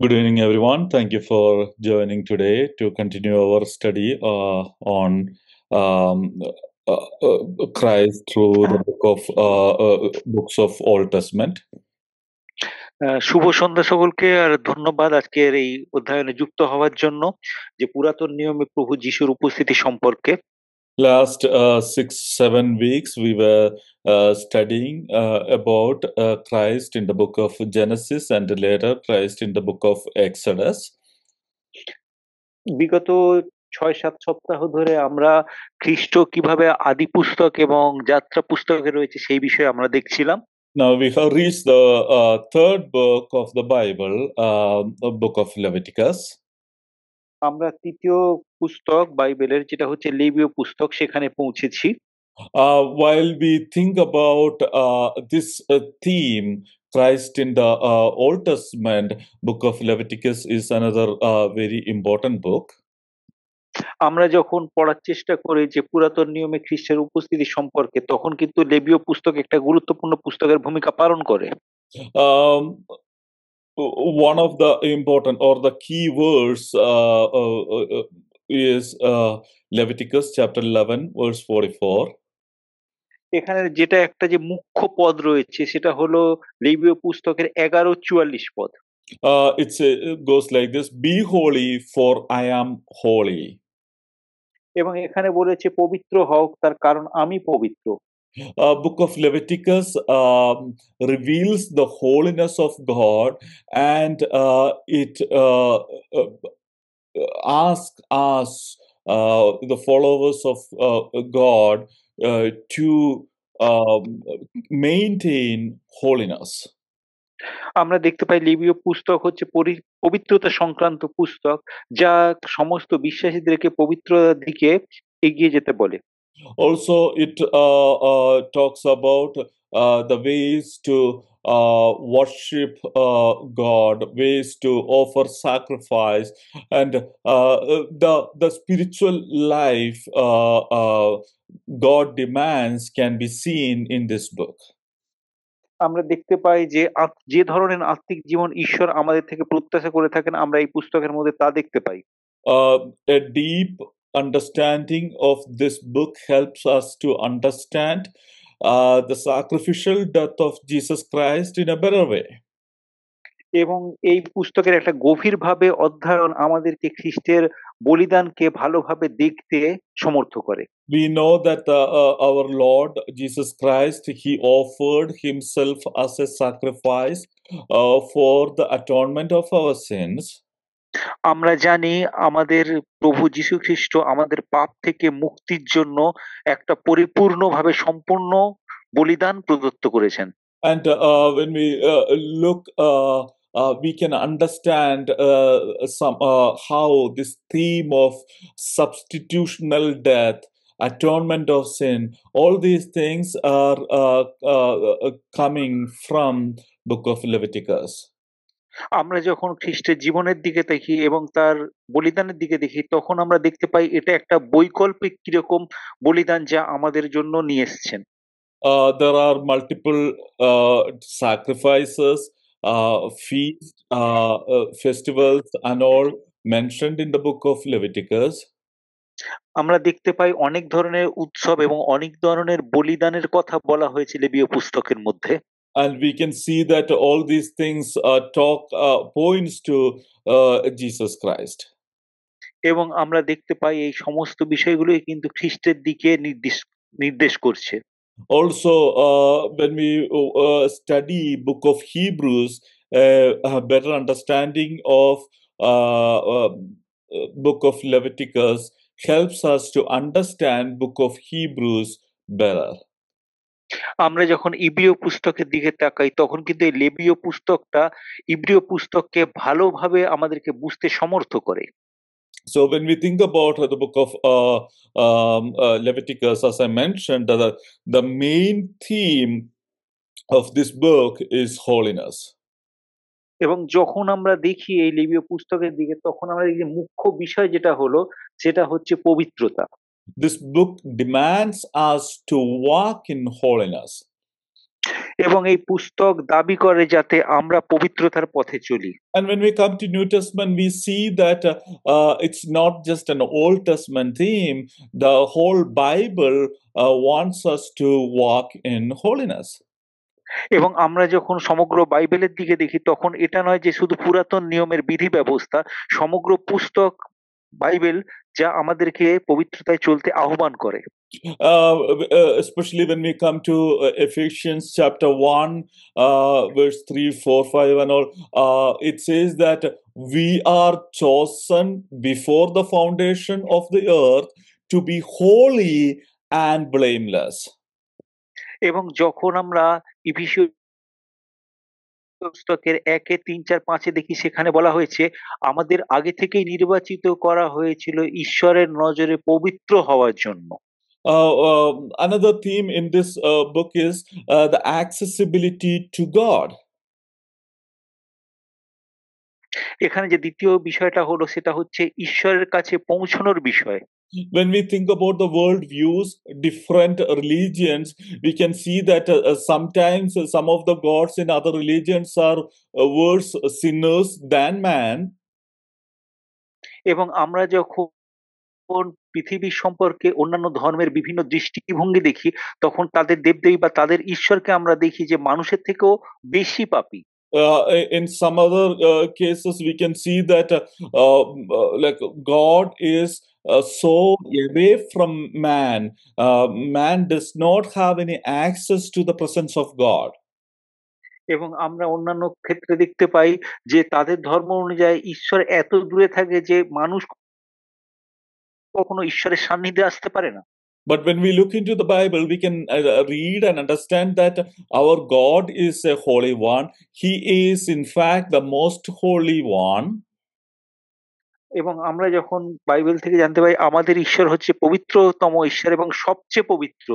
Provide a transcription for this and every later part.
Good evening, everyone. Thank you for joining today to continue our study on um, Christ through the books of Old Testament. শুভ সন্ধ্যা সকলকে আর ধন্যবাদ আজকের এই অধ্যয়নে যুক্ত হওয়ার জন্য যে পুরাতন নিয়মে প্রভু যিশুর উপস্থিতি সম্পর্কে। Last 6-7 weeks, we were studying about Christ in the book of Genesis and later Christ in the book of Exodus. বিগত 6-7 সপ্তাহ ধরে আমরা খ্রিস্ট কিভাবে আদি পুস্তক এবং যাত্রা পুস্তকে রয়েছে সেই বিষয়ে আমরা দেখছিলাম। Now we have reached the third book of the Bible, the book of Leviticus. আমরা তৃতীয় পুস্তক বাইবেলের যেটা হচ্ছে লেবীয় পুস্তক সেখানে পৌঁছেছি। While we think about this theme, Christ in the Old Testament, book of Leviticus is another very important book. আমরা যখন পড়ার চেষ্টা করি যে পুরাতন নিয়মে খ্রিস্টের উপস্থিতি সম্পর্কে, তখন কিন্তু লেবীয় পুস্তক একটা গুরুত্বপূর্ণ পুস্তকের ভূমিকা পালন করে। Um, one of the important or the key verse is Leviticus chapter 11, verse 44. এখানে যেটা একটা যে মুখ্য পদ রয়েছে সেটা হলো লেবীয় পুস্তকের 11:44 পদ। It goes like this: Be holy, for I am holy. এবং এখানে বলেছে পবিত্র হও তার কারণ আমি পবিত্র। Book of Leviticus reveals the holiness of God, and it asks us, the followers of God, to maintain holiness. আমরা দেখতে পাই লেবীয় পুস্তক হচ্ছে পবিত্রতা সংক্রান্ত পুস্তক, যা সমস্ত বিশ্বাসীদেরকে পবিত্রতার দিকে এগিয়ে যেতে বলে। Also, it talks about the ways to worship God, ways to offer sacrifice, and the spiritual life God demands can be seen in this book. আমরা দেখতে পাই যে যে ধরনের আত্মিক জীবন ঈশ্বর আমাদের থেকে প্রত্যাশা করে থাকেন, আমরা এই পুস্তকের মধ্যে তা দেখতে পাই। A deep understanding of this book helps us to understand the sacrificial death of Jesus Christ in a better way. এবং এই পুস্তকের একটা গভীরভাবে অধ্যয়ন আমাদেরকে খ্রিস্টের বলিদানকে ভালোভাবে দেখতে সমর্থ করে। We know that our Lord Jesus Christ, he offered himself as a sacrifice for the atonement of our sins. আমরা জানি আমাদের প্রভু যীশু খ্রিস্ট আমাদের পাপ থেকে মুক্তির জন্য একটা পরিপূর্ণভাবে সম্পূর্ণ বলিদান প্রদত্ত করেছেন। And when we look, we can understand how this theme of substitutional death, atonement of sin, all these things are coming from book of Leviticus. আমরা যখন খ্রিস্টের জীবনের দিকে দেখি এবং তার বলিদানের দিকে দেখি, তখন আমরা দেখতে পাই এটা একটা বৈকল্পিক কিরকম বলিদান যা আমাদের জন্য নিয়ে এসছেন। There are multiple sacrifices, feasts, festivals, and all mentioned in the book of Leviticus. আমরা দেখতে পাই অনেক ধরনের উৎসব এবং অনেক ধরনের বলিদানের কথা বলা হয়েছে লেবীয় পুস্তকের মধ্যে। And we can see that all these things points to Jesus Christ. এবং আমরা দেখতে পাই এই সমস্ত বিষয়গুলোই কিন্তু খ্রিস্টের দিকে নির্দেশ করছে। Also, when we study book of Hebrews, a better understanding of book of Leviticus helps us to understand book of Hebrews better. আমরা যখন ইব্রিয় পুস্তকের দিকে তাকাই, তখন কিন্তু এই লেবীয় পুস্তকটা ইব্রিয় পুস্তককে ভালোভাবে আমাদেরকে বুঝতে সমর্থ করে। So when we think about the book of Leviticus, as I mentioned, the main theme of this book is holiness. এবং যখন আমরা দেখি এই লেবীয় পুস্তকের দিকে, তখন আমরা দেখি যে মুখ্য বিষয় যেটা হলো সেটা হচ্ছে পবিত্রতা। This book demands us to walk in holiness. এবং এই পুস্তক দাবি করে যাতে আমরা পবিত্রতার পথে চলি। And when we come to New Testament, we see that it's not just an Old Testament theme. The whole Bible wants us to walk in holiness. এবং আমরা যখন সমগ্র বাইবেলের দিকে দেখি তখন এটা নয় যে শুধু পুরাতন নিয়মের বিধি ব্যবস্থা, সমগ্র পুস্তক বাইবেল যা আমাদেরকে পবিত্রতায় চলতে আহ্বান করে। Especially when we come to Ephesians chapter 1, verse 3, 4, 5, and all, it says that we are chosen before the foundation of the earth to be holy and blameless. এবং যখন আমরা ইফিসীয় পুস্তকের ১ ৩ ৪ ৫ দেখি সেখানে বলা হয়েছে আমাদের আগে থেকেই নির্বাচিত করা হয়েছিল ঈশ্বরের নজরে পবিত্র হওয়ার জন্য। Another theme in this book is the accessibility to God. এখানে যে দ্বিতীয় বিষয়টা হলো সেটা হচ্ছে ঈশ্বরের কাছে পৌঁছানোর বিষয়। When we think about the world views, different religions, we can see that sometimes some of the gods in other religions are worse sinners than man. এবং আমরা যখন পৃথিবীর সম্পর্কে অন্যান্য ধর্মের বিভিন্ন দৃষ্টিভঙ্গি দেখি তখন তাদের দেবদেবী বা তাদের ঈশ্বরকে আমরা দেখি যে মানুষের থেকেও বেশি পাপী। In some other cases, we can see that like God is so away from man. Man does not have any access to the presence of God. এবং আমরা অন্যান্য ক্ষেত্রে দেখতে পাই যে তাদের ধর্ম অনুযায়ী ঈশ্বর এত দূরে থাকে যে মানুষ কখনো ঈশ্বরের সান্নিধ্যে আসতে পারে না। But when we look into the Bible, we can read and understand that our God is a holy one. He is, in fact, the most holy one. এবং আমরা যখন বাইবেল থেকে জানতে পারি আমাদের ঈশ্বর হচ্ছে পবিত্রতম ঈশ্বর এবং সবচেয়ে পবিত্র।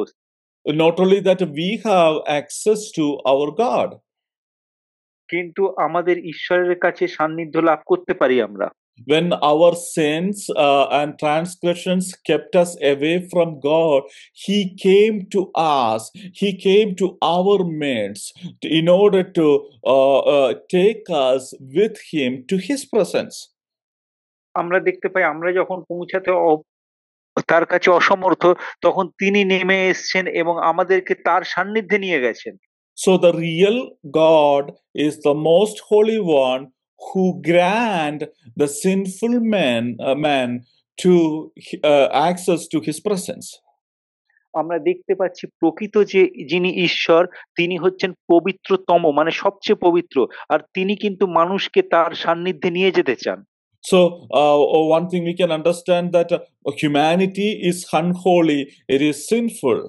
Not only that, we have access to our God. কিন্তু আমাদের ঈশ্বরের কাছে সান্নিধ্য লাভ করতে পারি আমরা। When our sins and transgressions kept us away from God, He came to us. He came to our midst in order to take us with Him to His presence. আমরা দেখতে পাই আমরা যখন পৌঁছাতে তার কাছে অসমর্থ তখন তিনি নেমে এসছেন এবং আমাদেরকে তার সান্নিধ্যে নিয়ে গেছেন। So the real God is the most holy one who grant the sinful man to access to His presence. আমরা দেখতে পাচ্ছি প্রকৃত যে যিনি ঈশ্বর তিনি হচ্ছেন পবিত্রতম মানে সবচেয়ে পবিত্র আর তিনি কিন্তু মানুষকে তার সান্নিধ্যে নিয়ে যেতে চান। So one thing we can understand that humanity is unholy, it is sinful.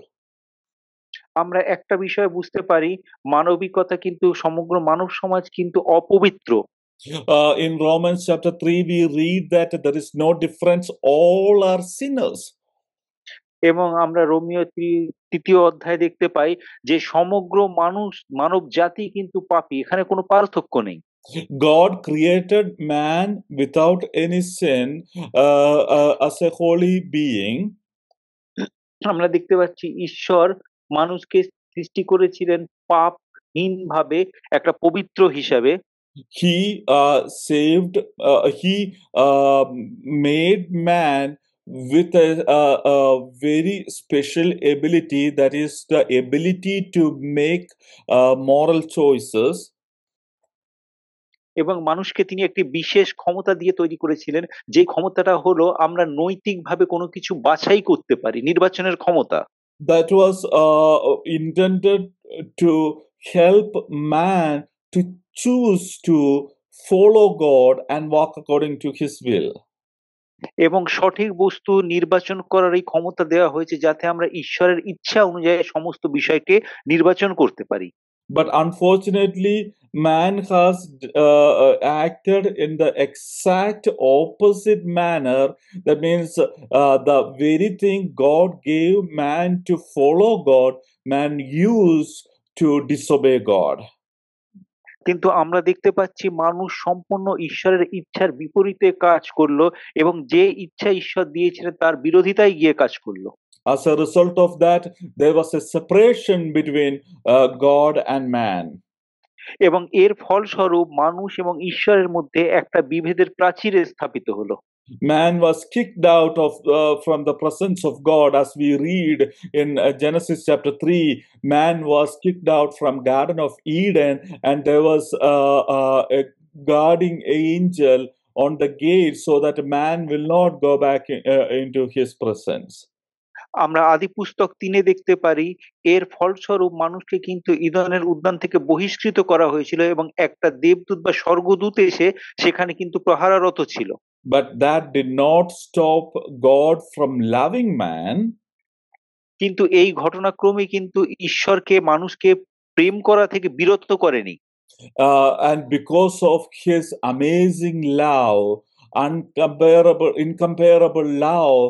আমরা একটা বিষয় বুঝতে পারি মানবিকতা কিন্তু সমগ্র মানব সমাজ কিন্তু অপবিত্র। In Romans chapter 3 we read that there is no difference, all are sinners. এবং আমরা রোমীয় ৩য় অধ্যায়ে দেখতে পাই যে সমগ্র মানব জাতি কিন্তু পাপী, এখানে কোনো পার্থক্য নেই। God created man without any sin as a holy being. আমরা দেখতে পাচ্ছি ঈশ্বর মানুষকে সৃষ্টি করেছিলেন পাপহীন ভাবে একটা পবিত্র হিসাবে। He saved, he made man with a very special ability, that is the ability to make moral choices. এবং মানুষকে তিনি একটি বিশেষ ক্ষমতা দিয়ে তৈরি করেছিলেন যে ক্ষমতাটা হলো আমরা নৈতিকভাবে কোনো কিছু বাছাই করতে পারি, নির্বাচনের ক্ষমতা। That was intended to help man to choose to follow God and walk according to His will. এবং সঠিক বস্তু নির্বাচন করার এই ক্ষমতা দেওয়া হয়েছে যাতে আমরা ঈশ্বরের ইচ্ছা অনুযায়ী সমস্ত বিষয়কে নির্বাচন করতে পারি। But unfortunately, man has acted in the exact opposite manner. That means the very thing God gave man to follow God, man used to disobey God. কিন্তু আমরা দেখতে পাচ্ছি মানুষ সম্পূর্ণ ঈশ্বরের ইচ্ছার বিপরীতে কাজ করলো এবং যে ইচ্ছা ঈশ্বর দিয়েছিলেন তার বিরোধিতায় গিয়ে কাজ করলো। As a result of that, there was a separation between God and man. এবং এর ফলস্বরূপ মানুষ এবং ঈশ্বরের মধ্যে একটা বিভেদের প্রাচীর স্থাপিত হলো। Man was kicked out of from the presence of God, as we read in Genesis chapter 3. Man was kicked out from Garden of Eden, and there was a guarding angel on the gate so that man will not go back into his presence. আমরা আদি পুস্তক 3-এ দেখতে পারি এর ফলস্বরূপ মানুষকে কিন্তু ইদনের উদ্যান থেকে বহিষ্কৃত করা হয়েছিল এবং একটা দেবদূত বা স্বর্গদূত এসে সেখানে কিন্তু প্রহারারত ছিল। But that did not stop God from loving man. কিন্তু এই ঘটনাক্রমে কিন্তু ঈশ্বরকে মানুষকে প্রেম করা থেকে বিরত করেনি। And because of his amazing love, incomparable love,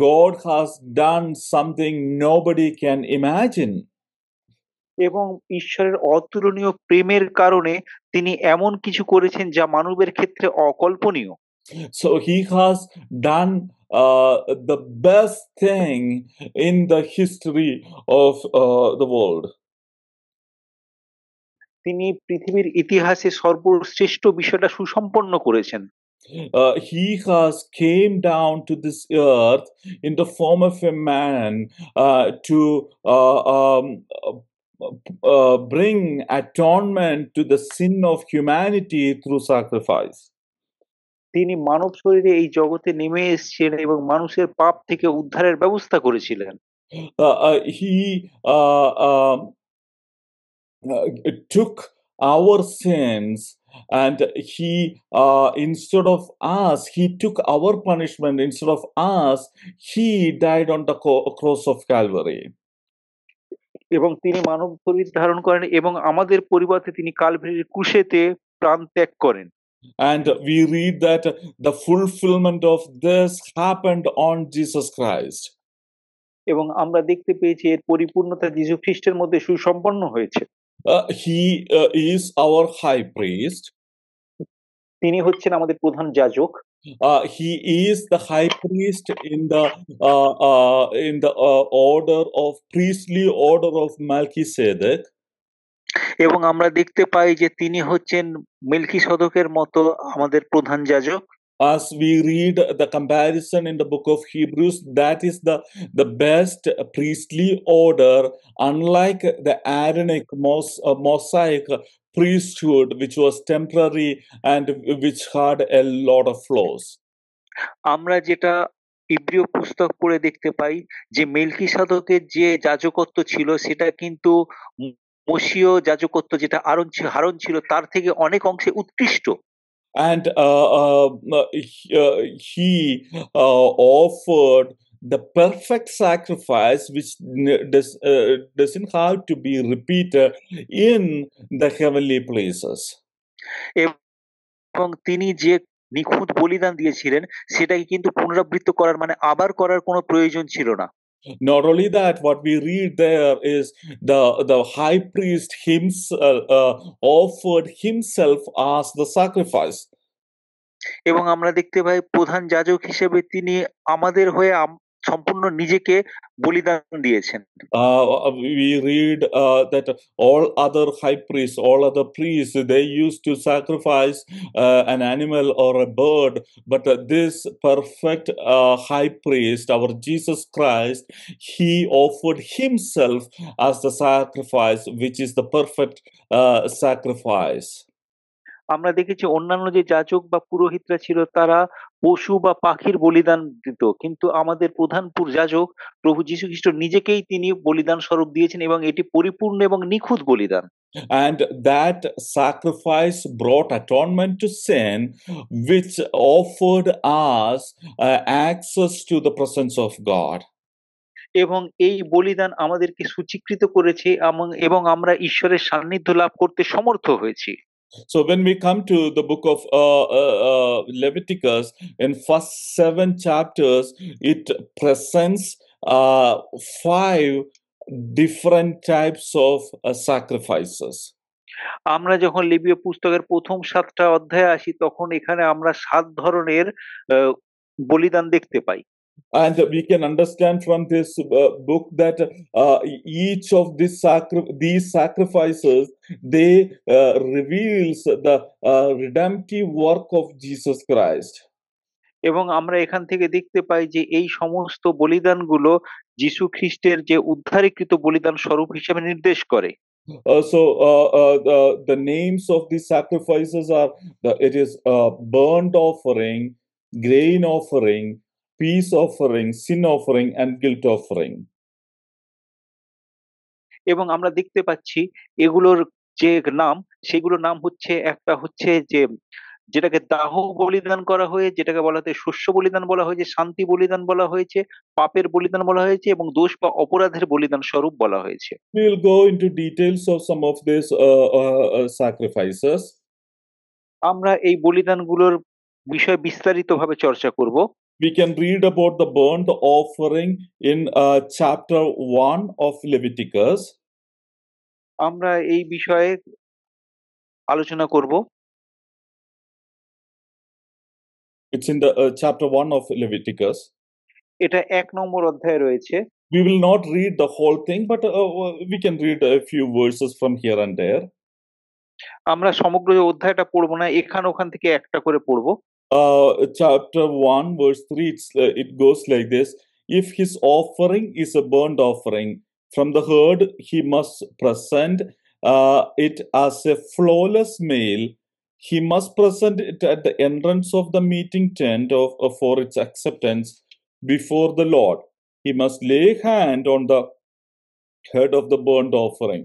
God has done something nobody can imagine. এবং ঈশ্বরের অতুলনীয় প্রেমের কারণে তিনি এমন কিছু করেছেন যা মানবের ক্ষেত্রে অকল্পনীয়। So he has done the best thing in the history of the world. তিনি পৃথিবীর ইতিহাসে সর্বশ্রেষ্ঠ বিষয়টা সুসম্পন্ন করেছেন। He has came down to this earth in the form of a man to bring atonement to the sin of humanity through sacrifice. তিনি মানব শরীরে এই জগতে নেমে এসেছেন এবং মানুষের পাপ থেকে উদ্ধারের ব্যবস্থা করেছিলেন। He took our sins, and he instead of us, he took our punishment. Instead of us, he died on the cross of Calvary. এবং তিনি মানব শরীর ধারণ করেন এবং আমাদের পরিবর্তে তিনি কালভারির ক্রুশেতে প্রাণ ত্যাগ করেন। And we read that the fulfillment of this happened on Jesus Christ. এবং আমরা দেখতে পেয়েছি এর পরিপূর্ণতা যীশু খ্রিস্টের মধ্যে সুসম্পন্ন হয়েছে। He is our high priest. তিনি হচ্ছেন আমাদের প্রধান যাজক। He is the high priest in the order of priestly order of Melchizedek. এবং আমরা দেখতে পাই যে তিনি হচ্ছেন মেলকিসেদকের মতো আমাদের প্রধান যাজক। As we read the comparison in the book of Hebrews, that is the best priestly order, unlike the Aaronic Mosaic priesthood, which was temporary and which had a lot of flaws. আমরা যেটা ইব্রিয় পুস্তক পড়ে দেখতে পাই যে মেলকিসেদকের যে যাজকত্ব ছিল সেটা কিন্তু মশীয় যাজকত্ব যেটা হারন ছিল তার থেকে অনেক অংশে উৎকৃষ্ট। And he offered the perfect sacrifice, which doesn't have to be repeated in the heavenly places. এবং তিনি যে নিখুঁত বলিদান দিয়েছিলেন সেটাকে কিন্তু পুনরাবৃত্ত করার মানে আবার করার কোনো প্রয়োজন ছিল না। Not only that, what we read there is the high priest himself offered himself as the sacrifice. এবং আমরা দেখতে পাই প্রধান যাজক হিসেবে তিনি আমাদের হয়ে সম্পূর্ণ নিজেকে বলিদান দিয়েছেন। We read that all other high priests, all other priests, they used to sacrifice an animal or a bird, but this perfect high priest, our Jesus Christ, he offered himself as the sacrifice, which is the perfect sacrifice. আমরা দেখেছি অন্যান্য যে যাজক বা পুরোহিতরা ছিল তারা পশু বা পাখির বলিদান দিত, কিন্তু আমাদের প্রধান যাজক প্রভু যীশু খ্রিস্ট নিজেকেই তিনি বলিদান স্বরূপ দিয়েছেন এবং এটি পরিপূর্ণ এবং নিখুঁত বলিদান। And that sacrifice brought atonement to sin, which offered us access to the presence of God. এবং এই বলিদান আমাদেরকে সূচীকৃত করেছে এবং আমরা ঈশ্বরের সান্নিধ্য লাভ করতে সমর্থ হয়েছি। So when we come to the book of Leviticus, in first 7 chapters, it presents 5 different types of sacrifices. আমরা যখন লেবীয় পুস্তকের প্রথম 7টা অধ্যায়ে আসি তখন এখানে আমরা 7 ধরনের বলিদান দেখতে পাই। And we can understand from this book that each of these sacrifices, they reveals the redemptive work of Jesus Christ. এবং আমরা এখান থেকে দেখতে পাই যে এই সমস্ত বলিদানগুলো যীশু খ্রিস্টের যে উদ্ধারীকৃত বলিদান স্বরূপ হিসেবে নির্দেশ করে। The names of these sacrifices are it is burnt offering, grain offering, peace offering, sin offering, and guilt offering. এবং আমরা দেখতে পাচ্ছি এগুলোর যে নাম, সেগুলোর নাম হচ্ছে, একটা হচ্ছে যে যেটাকে দাহ বলিদান করা হয়ে, যেটাকে বলা হচ্ছে শস্য বলিদান বলা হয়েছে, শান্তি বলিদান বলা হয়েছে, পাপের বলিদান বলা হয়েছে এবং দোষ বা অপরাধের বলিদান স্বরূপ বলা হয়েছে। We will go into details of some of these sacrifices. আমরা এই বলিদানগুলোর বিষয়ে বিস্তারিতভাবে চর্চা করব। We can read about the burnt offering in chapter 1 of Leviticus. আমরা এই বিষয়ে আলোচনা করব। It's in the chapter 1 of Leviticus. এটা 1 নম্বর অধ্যায়ে রয়েছে। We will not read the whole thing, but we can read a few verses from here and there. আমরা সমগ্র অধ্যায়টা পড়ব না, এখান ওখান থেকে একটা করে পড়ব। Chapter 1 verse 3, it goes like this: if his offering is a burnt offering from the herd, he must present it as a flawless male. He must present it at the entrance of the meeting tent for its acceptance before the Lord. He must lay hand on the head of the burnt offering,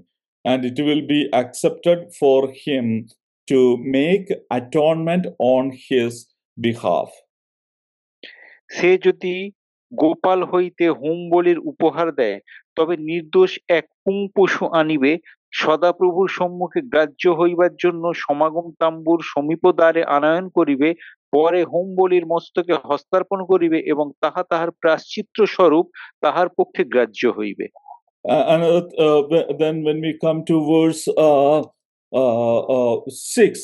and it will be accepted for him to make atonement on his behalf. সে যদি গোপাল হইতে home বলির উপহার দেয়, তবে নির্দোষ এক পুং পশু আনিবে, সদাপ্রভুর সম্মুখে গ্রাহ্য হইবার জন্য সমাগম তাম্বুর সমীপ দ্বারে আনয়ন করিবে, পরে হোম বলির মস্তকে হস্তার্পণ করিবে এবং তাহা তাহার প্রায়শ্চিত্ত স্বরূপ তাহার পক্ষে গ্রাহ্য হইবে। And then when we come to verse 6,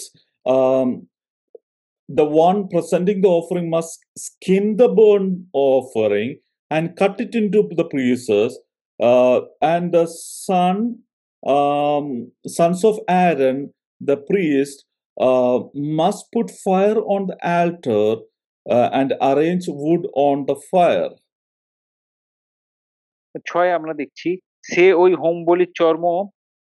the one presenting the offering must skin the burnt offering and cut it into the pieces, and the sons of Aaron, the priest, must put fire on the altar and arrange wood on the fire. 6 আমরা দেখছি, সে ওই home বলির চর্ম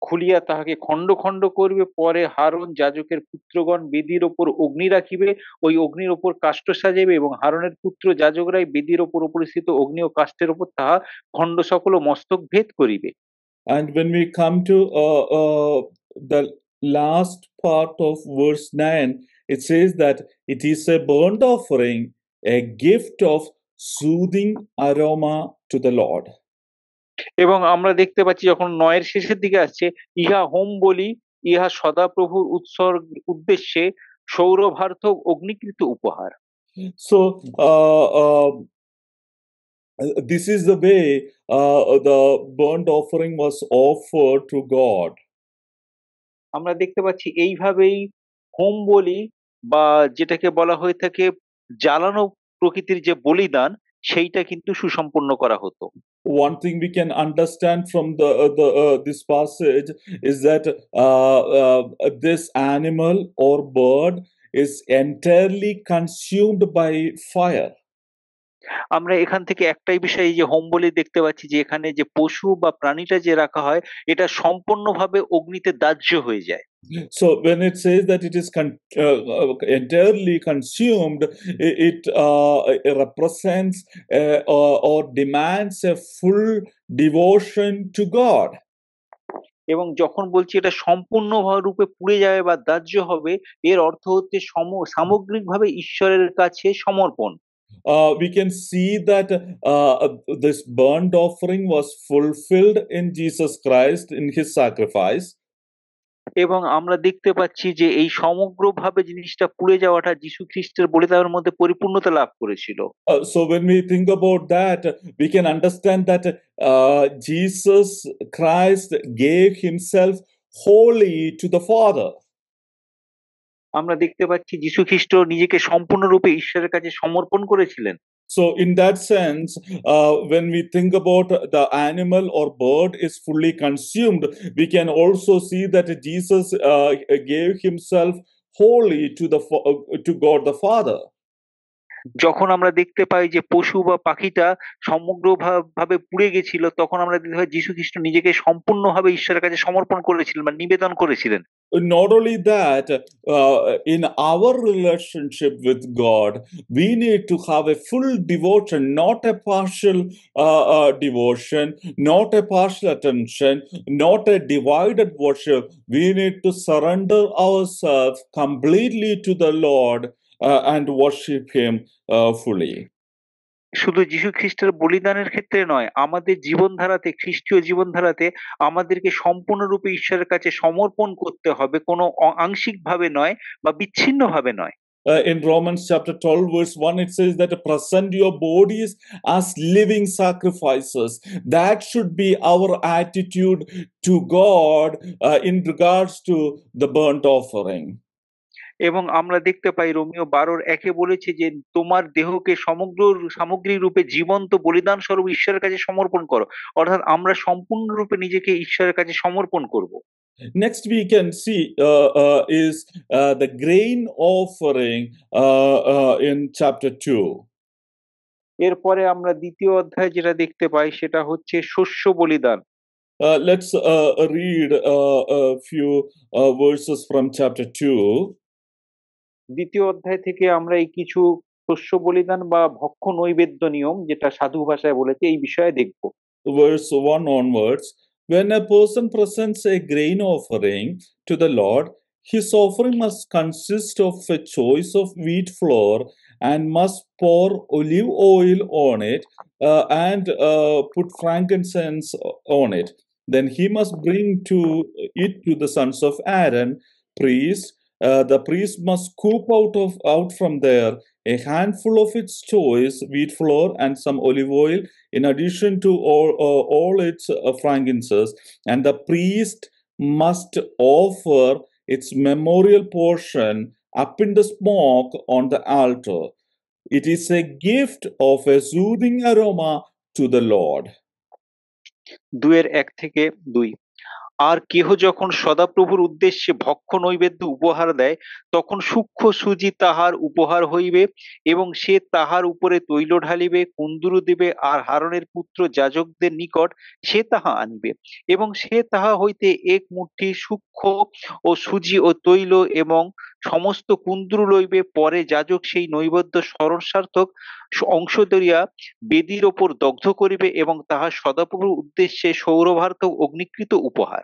খুলিয়া তাহাকে খণ্ড খণ্ড করিবে, পরে হারন যাজকের পুত্রগণ বেদীর ওপর অগ্নি রাখিবে, ওই অগ্নির ওপর কাষ্ঠ সাজাইবে এবং হারনের পুত্র যাজকরাই বেদীর ওপর উপস্থিত অগ্নি ও কাষ্ঠের ওপর তাহা খণ্ড সকল মস্তক ভেদ করিবে। And when we come to the last part of verse 9, it says that it is a burnt offering, a gift of soothing aroma to the Lord. এবং আমরা দেখতে পাচ্ছি যখন 9 এর শেষের দিকে আসছে, ইহা হোম বলি, ইহা সদাপ্রভুর উৎসর্গ উদ্দেশ্যে সৌরভার্থক অগ্নিকৃত উপহার। So this is the way the burnt offering was offered to God. আমরা দেখতে পাচ্ছি এইভাবেই হোম বলি বা যেটাকে বলা হয়ে থাকে জ্বালানো প্রকৃতির যে বলিদান, সেইটা কিন্তু সুসম্পন্ন করা হতো। One thing we can understand from this passage is that this animal or bird is entirely consumed by fire. আমরা এখান থেকে একটাই বিষয়, এই যে হোম বলি দেখতে পাচ্ছি যে এখানে যে পশু বা প্রাণীটা যে রাখা হয়, এটা সম্পূর্ণভাবে অগ্নিতে দাহ্য হয়ে যায়। So when it says that it is entirely consumed, it represents or demands a full devotion to God. এবং যখন বলছি এটা সম্পূর্ণ রূপে পুড়ে যাবে বা দাহ্য হবে, এর অর্থ হচ্ছে সামগ্রিকভাবে ঈশ্বরের কাছে সমর্পণ। We can see that this burnt offering was fulfilled in Jesus Christ in his sacrifice. এবং আমরা দেখতে পাচ্ছি যে এই সমগ্রভাবে জিনিসটা পুড়ে যাওয়াটা যীশু খ্রিস্টের বলিদানের মধ্যে পরিপূর্ণতা লাভ করেছিল। So when we think about that, we can understand that Jesus Christ gave himself wholly to the Father. আমরা দেখতে পাচ্ছি যীশু খ্রিস্ট নিজেকে সম্পূর্ণরূপে ঈশ্বরের কাছে সমর্পণ করেছিলেন। So, in that sense, when we think about the animal or bird is fully consumed, we can also see that Jesus gave himself wholly to God the Father. যখন আমরা দেখতে পাই যে পশু বা পাখিটা সমগ্র ভাবে পুড়ে গেছিল, তখন আমরা দেখতে পাই যীশু খ্রিস্ট নিজেকে সম্পূর্ণভাবে ঈশ্বরের কাছে সমর্পণ করেছিলেন বা নিবেদন করেছিলেন। Not only that, in our relationship with God, we need to have a full devotion, not a partial devotion, not a partial attention, not a divided worship. We need to surrender ourselves completely to the Lord and worship Him fully. শুধু যীশু খ্রিস্টের বলিদানের ক্ষেত্রে নয়, আমাদের জীবনধারাতে, খ্রিস্টীয় জীবনধারাতে আমাদেরকে সম্পূর্ণরূপে ঈশ্বরের কাছে সমর্পণ করতে হবে, কোনো আংশিকভাবে নয় বা বিচ্ছিন্নভাবে নয়। In Romans chapter 12, verse 1, it says that present your bodies as living sacrifices. That should be our attitude to God in regards to the burnt offering. এবং আমরা দেখতে পাই রোমিও 12:1 বলেছে যে তোমার দেহকে সামগ্রিক রূপে জীবন্ত বলিদান স্বরূপ ঈশ্বরের কাছে সমর্পণ করো। অর্থাৎ আমরা সম্পূর্ণরূপে নিজেকে ঈশ্বরের কাছে সমর্পণ করব। Next, we can see is the grain offering in chapter 2. এরপরে আমরা দ্বিতীয় অধ্যায়ে যেটা দেখতে পাই সেটা হচ্ছে শস্য বলিদান। Let's read a few verses from chapter 2. দ্বিতীয় অধ্যায় থেকে আমরা এই কিছু শস্য বলিদান বা ভক্ষ নৈবেদ্য নিয়ম, যেটা সাধু ভাষায় বলেছে, এই বিষয়ে দেখব। Verse 1 onwards. When a person presents a grain offering to the Lord, his offering must consist of a choice of wheat flour and must pour olive oil on it and put frankincense on it. Then he must bring it to the sons of Aaron, priest. The priest must scoop out from there a handful of its choice wheat flour and some olive oil, in addition to all its frankincense, and the priest must offer its memorial portion up in the smoke on the altar. It is a gift of a soothing aroma to the Lord. 2:1-2। আর কেহ যখন সদাপ্রভুর উদ্দেশ্যে ভক্ষ নৈবেদ্য উপহার দেয়, তখন সূক্ষ্ম সুজি তাহার উপহার হইবে এবং সে তাহার উপরে তৈল ঢালিবে, কুন্দুরু দিবে, আর হারনের পুত্র যাজকদের নিকট সে তাহা আনিবে এবং সে তাহা হইতে এক মুঠি সূক্ষ্ম ও সুজি ও তৈল এবং সমস্ত কুন্দুরু লইবে। পরে যাজক সেই নৈবেদ্য স্মরণসার্থক অংশ ধরিয়া বেদীর ওপর দগ্ধ করিবে এবং তাহা সদাপ্রভুর উদ্দেশ্যে সৌরভার্থক অগ্নিকৃত উপহার।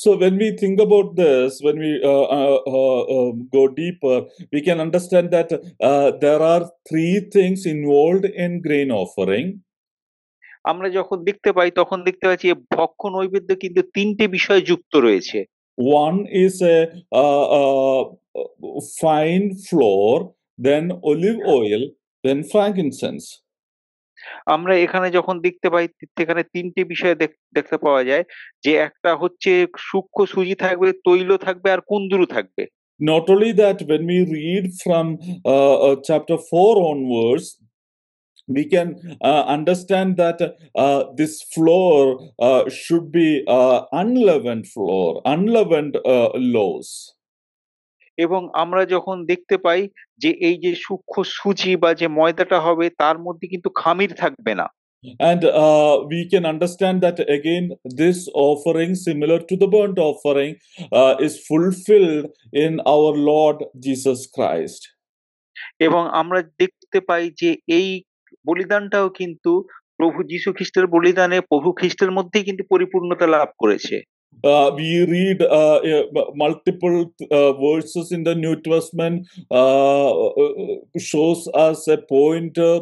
So when we think about this, when we go deeper, we can understand that there are three things involved in grain offering. আমরা যখন দেখতে পাই তখন দেখতে পাচ্ছি ভক্ষ নৈবেদ্য কিন্তু 3টে বিষয় যুক্ত রয়েছে। One is a fine flour, then olive oil, then frankincense. আমরা এখানে যখন দেখতে পাই সেখানে 3টে বিষয় দেখতে পাওয়া যায়, যে একটা হচ্ছে সূক্ষ্ম সুজি থাকবে, তৈল থাকবে আর কুন্দরু থাকবে। Not only that, when we read from chapter 4 onwards, we can understand that this flour should be unleavened flour, unleavened loaves. এবং আমরা যখন দেখতে পাই যে এই যে সূক্ষ্ম সুজি বা যে ময়দাটা হবে তার মধ্যে কিন্তু খামির থাকবে না। And we can understand that again, this offering, similar to the burnt offering, is fulfilled in our Lord Jesus Christ. এবং আমরা দেখতে পাই যে এই বলিদানটাও কিন্তু প্রভু যীশু খ্রিস্টের বলিদানে প্রভু খ্রিস্টের মধ্যেই কিন্তু পরিপূর্ণতা লাভ করেছে। We read multiple verses in the New Testament shows us a pointer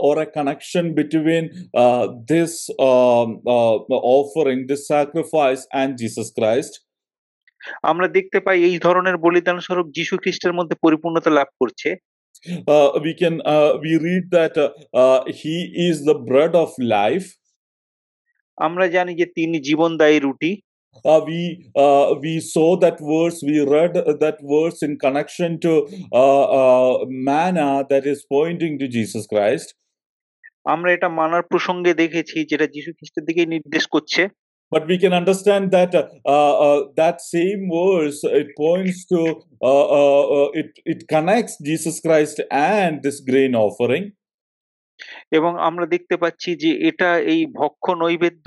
or a connection between this offering, this sacrifice, and Jesus Christ. আমরা দেখতে পাই এই ধরনের বলিদান স্বরূপ যীশু খ্রিস্টের মধ্যে পরিপূর্ণতা লাভ করছে। We read that he is the bread of life. আমরা জানি যে তিনি জীবনদায়ী রুটি। We saw that verse, we read that verse in connection to manna that is pointing to Jesus Christ. আমরা এটা মানার প্রসঙ্গে দেখেছি যেটা যীশু খ্রিস্টের দিকে নির্দেশ করছে। But we can understand that that same verse, it points to it connects Jesus Christ and this grain offering. এবং আমরা দেখতে পাচ্ছি যে এটা এই ভক্ষ নৈবেদ্য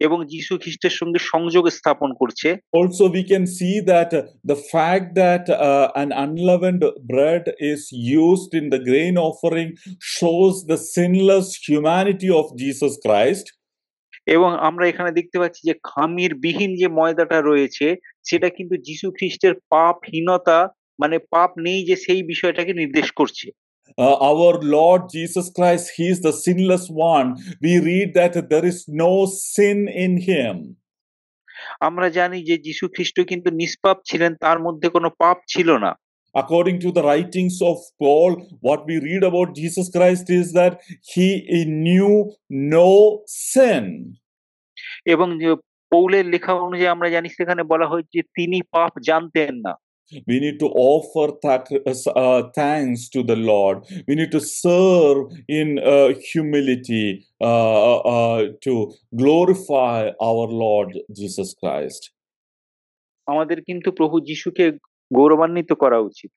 এবং যীশু খ্রিস্টের সঙ্গে সংযোগ স্থাপন করছে। Also, we can see that the fact that an unleavened bread is used in the grain offering shows the sinless humanity of Jesus Christ. এবং আমরা এখানে দেখতে পাচ্ছি যে খামির বিহীন যে ময়দাটা রয়েছে সেটা কিন্তু যীশু খ্রিস্টের পাপহীনতা, মানে পাপ নেই যে সেই বিষয়টাকে নির্দেশ করছে। Our Lord Jesus Christ, He is the sinless one. We read that there is no sin in Him. আমরা জানি যে যীশু খ্রিস্ট কিন্তু নিষ্পাপ ছিলেন, তার মধ্যে কোনো পাপ ছিল না। According to the writings of Paul, what we read about Jesus Christ is that He knew no sin. এবং যে পৌলের লেখা অনুযায়ী আমরা জানি সেখানে বলা হয়েছে যে তিনি পাপ জানতেন না। We need to offer thanks to the Lord. We need to serve in humility to glorify our Lord Jesus Christ. আমাদের কিন্তু প্রভু যীশুকে গৌরবান্বিত করা উচিত।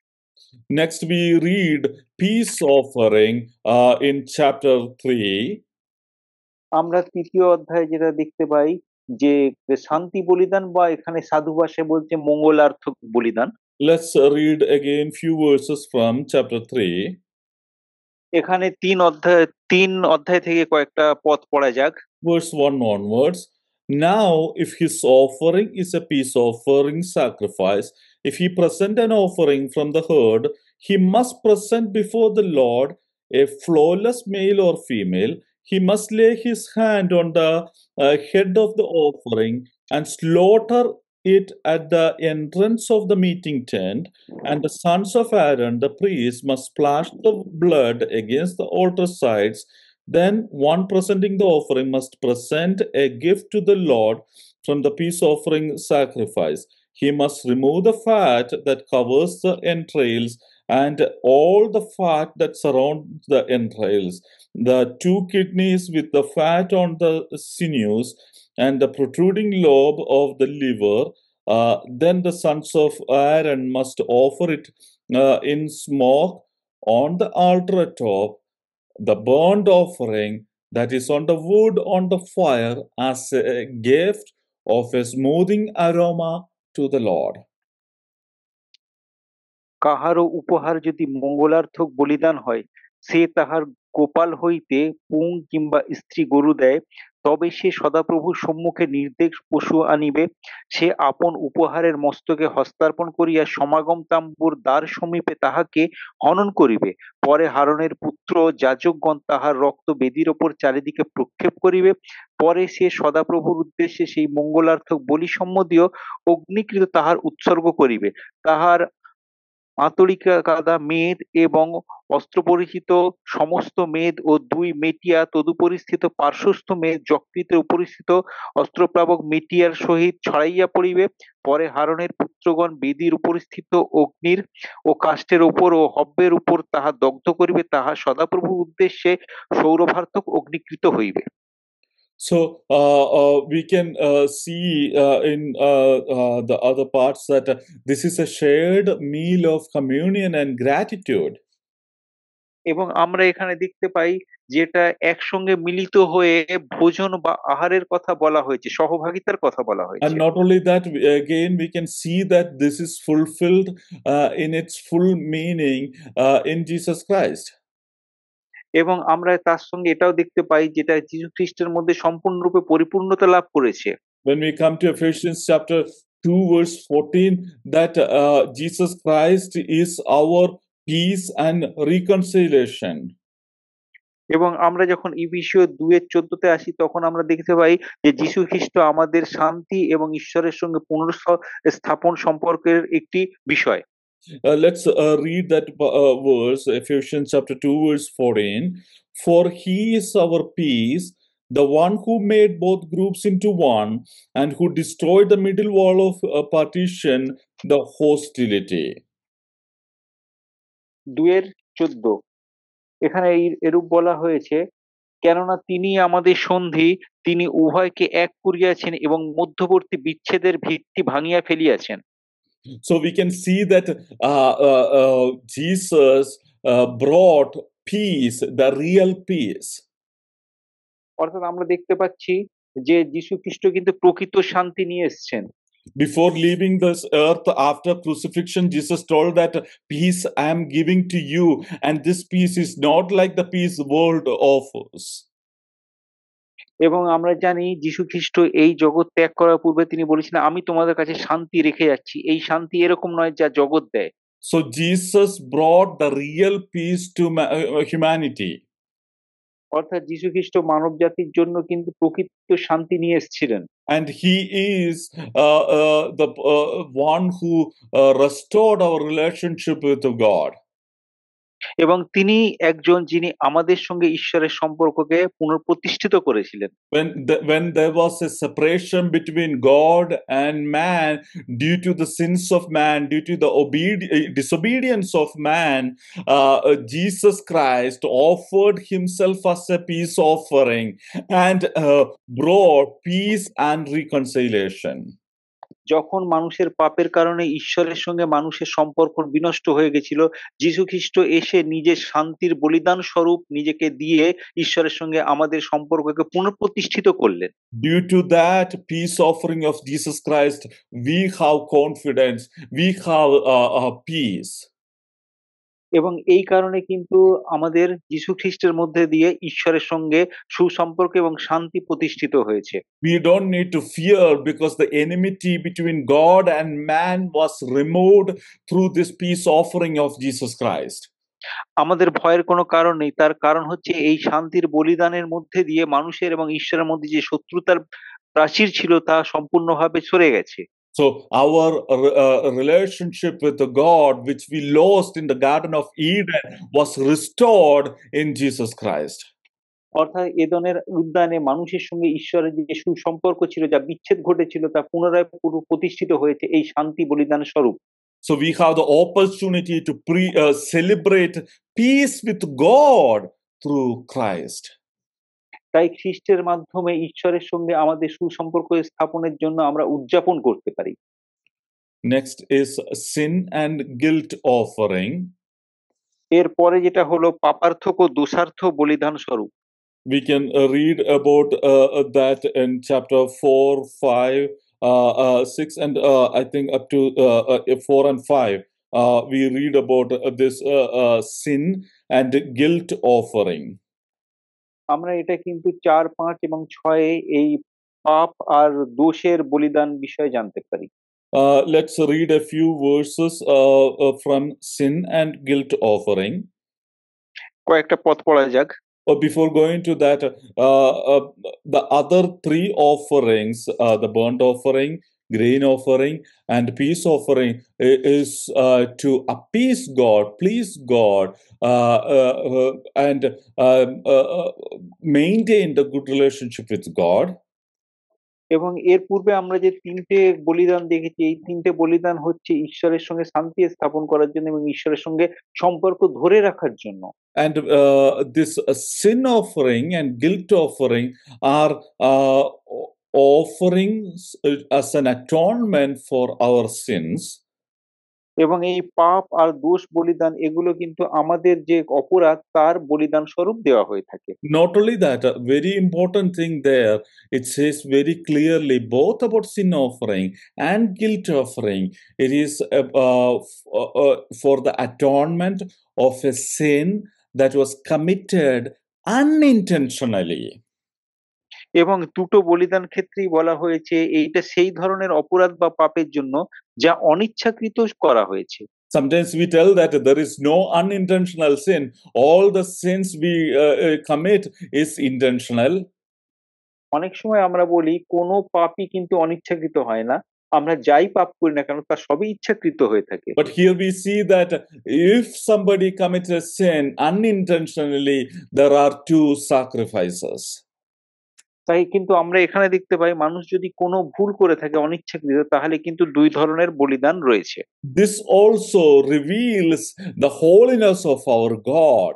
Next, we read peace offering in chapter 3. আমরা তৃতীয় অধ্যায়ে যেটা দেখতে পাই যে শান্তি বলিদান, বা এখানে সাধু ভাষায় বলছে মঙ্গলার্থক বলিদান। Let's read again few verses from chapter 3. এখানে তিন অধ্যায় থেকে কয়েকটা পদ পড়া যাক। Verse 1 onwards. Now, if his offering is a peace offering sacrifice, if he present an offering from the herd, he must present before the Lord a flawless male or female. He must lay his hand on the head of the offering and slaughter it at the entrance of the meeting tent, and the sons of Aaron, the priest, must splash the blood against the altar sides. Then one presenting the offering must present a gift to the Lord from the peace offering sacrifice. He must remove the fat that covers the entrails and all the fat that surrounds the entrails, the two kidneys with the fat on the sinews, and the protruding lobe of the liver. Then the sons of Aaron must offer it in smoke on the altar atop the burnt offering that is on the wood on the fire as a gift of a smoothing aroma to the Lord. কাহারও উপহার যদি মঙ্গলার্থক বলিদান হয়, সে তাহার গোপাল হইতে পুং কিংবা স্ত্রী গরু দেয়, তবে সে সদাপ্রভুর সম্মুখে নির্দেশ পশু আনিবে। সে আপন উপহারের মস্তকে হস্তার্পণ করিয়া সমাগম তাম্বুর দ্বার সমীপে তাহাকে হনন করিবে। পরে হারনের পুত্র যাজকগণ তাহার রক্ত বেদীর ওপর চারিদিকে প্রক্ষেপ করিবে। পরে সে সদাপ্রভুর উদ্দেশ্যে সেই মঙ্গলার্থক বলি সম্বন্ধীয় অগ্নিকৃত তাহার উৎসর্গ করিবে। তাহার আতরিকা কাদা মেদ এবং অস্ত্রপরিহিত সমস্ত মেদ ও 2 মেটিয়া তদুপরিস্থিত পার্শ্বস্থ মেদ যকৃতের উপরিস্থিত অস্ত্রপ্লাবক মেটিয়ার সহিত ছড়াইয়া পড়িবে। পরে হারনের পুত্রগণ বেদীর উপরিস্থিত অগ্নির ও কাষ্ঠের উপর ও হব্যের উপর তাহা দগ্ধ করিবে, তাহা সদাপ্রভুর উদ্দেশ্যে সৌরভার্থক অগ্নিকৃত হইবে। So we can see in the other parts that this is a shared meal of communion and gratitude. এবং আমরা এখানে দেখতে পাই যেটা একসঙ্গে মিলিত হয়ে ভোজন বা আহারের কথা বলা হয়েছে, সহভাগিতার কথা বলা And হয়েছে। not only that, again, we can see that this is fulfilled in its full meaning in Jesus Christ. এবং আমরা তার সঙ্গে এটাও দেখতে পাই যেটা যীশু খ্রিস্টের মধ্যে সম্পূর্ণরূপে পরিপূর্ণতা লাভ করেছে। When we come to Ephesians chapter 2, verse 14, that Jesus Christ is our peace and reconciliation. এবং আমরা যখন ইফিসীয় 2:14 আসি তখন আমরা দেখতে পাই যে যীশু খ্রিস্ট আমাদের শান্তি এবং ঈশ্বরের সঙ্গে পুনর্স্থাপন সম্পর্কের একটি বিষয়। Let's read that verse, Ephesians chapter 2, verse 14. For he is our peace, the one who made both groups into one, and who destroyed the middle wall of partition, the hostility. 2:14 এখানে এরূপ বলা হয়েছে কেননা তিনি আমাদের সন্ধি, তিনি উভয়কে এক করিয়াছেন এবং মধ্যবর্তী বিচ্ছেদের ভিত্তি ভাঙিয়া ফেলিয়াছেন। So we can see that Jesus brought peace, the real peace. অর্থাৎ আমরা দেখতে পাচ্ছি যে যীশু খ্রিস্ট কিন্তু প্রকৃত শান্তি নিয়ে এসেছেন। Before leaving this earth after crucifixion, Jesus told that peace I am giving to you, and this peace is not like the peace the world offers. এবং আমরা জানি যীশু খ্রিস্ট এই জগৎ ত্যাগ করার পূর্বে তিনি বলেছিলেন, আমি তোমাদের কাছে শান্তি রেখে যাচ্ছি। এই শান্তি এরকম নয় যা জগৎ দেয়। So Jesus brought the real peace to humanity. অর্থাৎ যীশু খ্রিস্ট মানব জাতির জন্য কিন্তু প্রকৃত শান্তি নিয়ে এসেছিলেন। And he is the one who restored our relationship with God. এবং তিনি একজন যিনি আমাদের সঙ্গে ঈশ্বরের সম্পর্ককে পুনঃপ্রতিষ্ঠিত করেছিলেন। When there was a separation between God and man due to the sins of man, due to the disobedience of man, Jesus Christ offered himself as a peace offering and brought peace and reconciliation. যখন মানুষের পাপের কারণে ঈশ্বরের সঙ্গে মানুষের সম্পর্ক বিনষ্ট হয়ে গেছিল, যীশু খ্রিস্ট এসে নিজের শান্তির বলিদান স্বরূপ নিজেকে দিয়ে ঈশ্বরের সঙ্গে আমাদের সম্পর্ককে পুনঃপ্রতিষ্ঠিত করলেন। Due to that peace offering of Jesus Christ, we have confidence, we have peace. এবং এই কারণে কিন্তু আমাদের যীশু খ্রিস্টের মধ্যে দিয়ে ঈশ্বরের সঙ্গে সুসম্পর্ক এবং শান্তি প্রতিষ্ঠিত হয়েছে। We don't need to fear because the enmity between God and man was removed through this peace offering of Jesus Christ. আমাদের ভয়ের কোনো কারণ নেই, তার কারণ হচ্ছে এই শান্তির বলিদানের মধ্যে দিয়ে মানুষের এবং ঈশ্বরের মধ্যে যে শত্রুতার প্রাচীর ছিল তা সম্পূর্ণভাবে সরে গেছে। So our relationship with the God which we lost in the Garden of Eden was restored in Jesus Christ. অর্থাৎ এদনের উদ্যানে মানুষের সঙ্গে ঈশ্বরের যে সুসম্পর্ক ছিল, যা বিচ্ছেদ ঘটেছিল, তা পুনরায় প্রতিষ্ঠিত হয়েছে এই শান্তি বলিদান স্বরূপ। So we have the opportunity to celebrate peace with God through Christ. তাই খ্রিস্টের মাধ্যমে ঈশ্বরের সঙ্গে আমাদের সুসম্পর্ক স্থাপনের জন্য আমরা উদযাপন করতে পারি। Next is sin and guilt offering. এরপরে যেটা হলো পাপার্থক ও দোষার্থ বলিদান স্বরূপ। We can read about that in chapter 4, 5, 6, and I think up to 4 and 5. We read about this sin and guilt offering. আমরা এটা কিন্তু 4, 5 এবং 6 এই পাপ আর দোষের বলিদান বিষয়ে জানতে পারি। Let's read a few verses from sin and guilt offering. কয়েকটা পদ পড়া যাক। Before going to that, the other three offerings, the burnt offering, grain offering, and peace offering, is to appease God, please God, and maintain the good relationship with God. এবং এর পূর্বে আমরা যে 3 টে বলিদান দেখেছি, এই 3 টে বলিদান হচ্ছে ঈশ্বরের সঙ্গে শান্তি স্থাপন করার জন্য এবং ঈশ্বরের সঙ্গে সম্পর্ক ধরে রাখার জন্য। And this sin offering and guilt offering are offerings as an atonement for our sins. এবং এই পাপ আর দোষ বলিদান এগুলো কিন্তু আমাদের যে অপরাধ তার বলিদান স্বরূপ দেওয়া হয়ে থাকে। Not only that, a very important thing there, it says very clearly both about sin offering and guilt offering. It is for the atonement of a sin that was committed unintentionally. এবং দুটো বলিদান ক্ষেত্রেই বলা হয়েছে এইটা সেই ধরনের অপরাধ বা পাপের জন্য যা অনিচ্ছাকৃত করা হয়েছে। Sometimes we tell that there is no unintentional sin. All the sins we commit is intentional. অনেক সময় আমরা বলি কোনো পাপই কিন্তু অনিচ্ছাকৃত হয় না। আমরা যাই পাপ করি না কেন তা সবই ইচ্ছাকৃত হয়ে থাকে। But here we see that if somebody commits a sin unintentionally, there are two sacrifices. তাই কিন্তু আমরা এখানে দেখতে পাই মানুষ যদি কোনো ভুল করে থাকে অনিচ্ছাকৃত, তাহলে কিন্তু 2 ধরনের বলিদান রয়েছে। This also reveals the holiness of our God.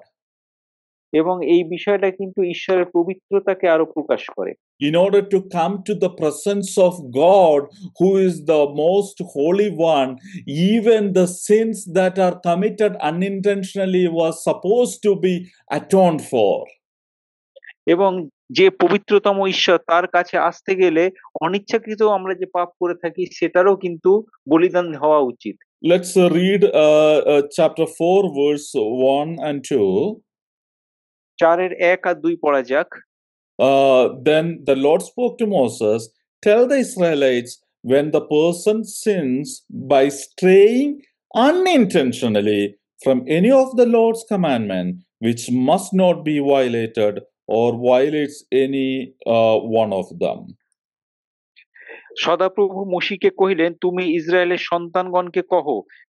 এবং এই বিষয়টা কিন্তু ঈশ্বরের পবিত্রতাকে আরো প্রকাশ করে। In order to come to the presence of God, who is the most holy one, even the sins that are committed unintentionally was supposed to be atoned for. এবং যে পবিত্রতম ঈশ্বর তার কাছে আসতে গেলে অনিচ্ছাকৃত আমরা যে পাপ করে থাকি সেটারও কিন্তু বলিদান হওয়া উচিত। Let's read chapter 4, verse 1 and 2. 4 1 আর 2 পড়া যাক। Then the Lord spoke to Moses, tell the Israelites, when the person sins by straying unintentionally from any of the Lord's commandment, which must not be violated or violates any one of them. সদাপ্রভু মোশিকে কহিলেন, তুমি ইসরায়েলের সন্তানগণকে কহ,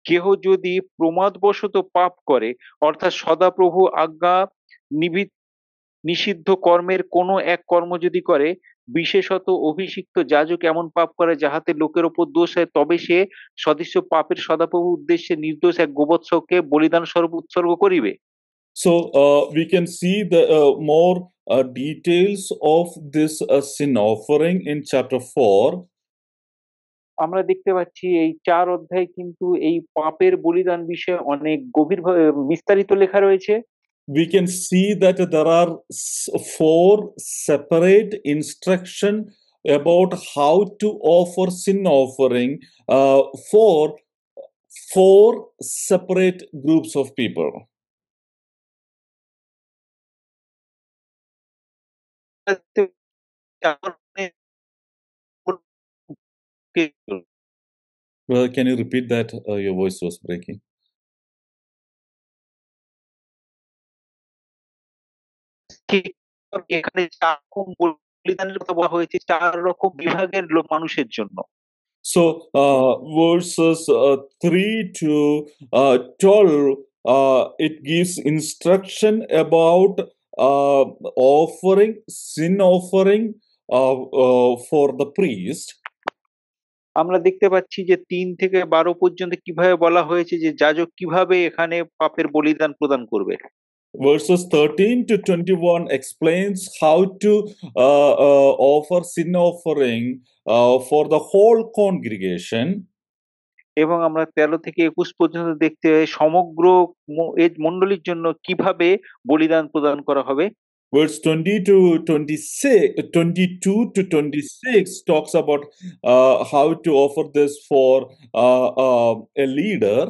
কেহ যদি প্রমাদবশত পাপ করে, অর্থাৎ সদাপ্রভু আজ্ঞা নিষিদ্ধ কর্মের কোনো এক কর্ম যদি করে, বিশেষত অভিষিক্ত যাজক এমন পাপ করে যাহাতে লোকের ওপর দোষ হয়, তবে সে সদৃশ্য পাপের সদাপ্রভু উদ্দেশ্যে নির্দোষ এক গোবৎসকে বলিদান স্বরূপ উৎসর্গ করিবে। So we can see the more details of this sin offering in chapter 4. আমরা দেখতে পাচ্ছি এই 4 অধ্যায়ে কিন্তু এই পাপের বলিদান বিষয়ে অনেক গভীরভাবে বিস্তারিত লেখা রয়েছে। We can see that there are 4 separate instruction about how to offer sin offering for 4 separate groups of people. Well, can you repeat that? Your voice was breaking. এখানে 4 রকম বলিদানের কথা বলা হয়েছে 4 রকম বিভাগের মানুষের জন্য। So verses 3 to 12, it gives instruction about offering, sin offering for the priest. আমরা দেখতে পাচ্ছি যে 3 থেকে 12 পর্যন্ত কিভাবে বলা হয়েছে যে যাজক কিভাবে এখানে পাপের বলিদান প্রদান করবে। Verses 13 to 21 explains how to offer sin offering for the whole congregation. এবং আমরা 13 থেকে 21 পর্যন্ত দেখতে পাই সমগ্র এই মণ্ডলীর জন্য কিভাবে বলিদান প্রদান করা হবে। Verse 20 to 26, 22 to 26 talks about how to offer this for a leader.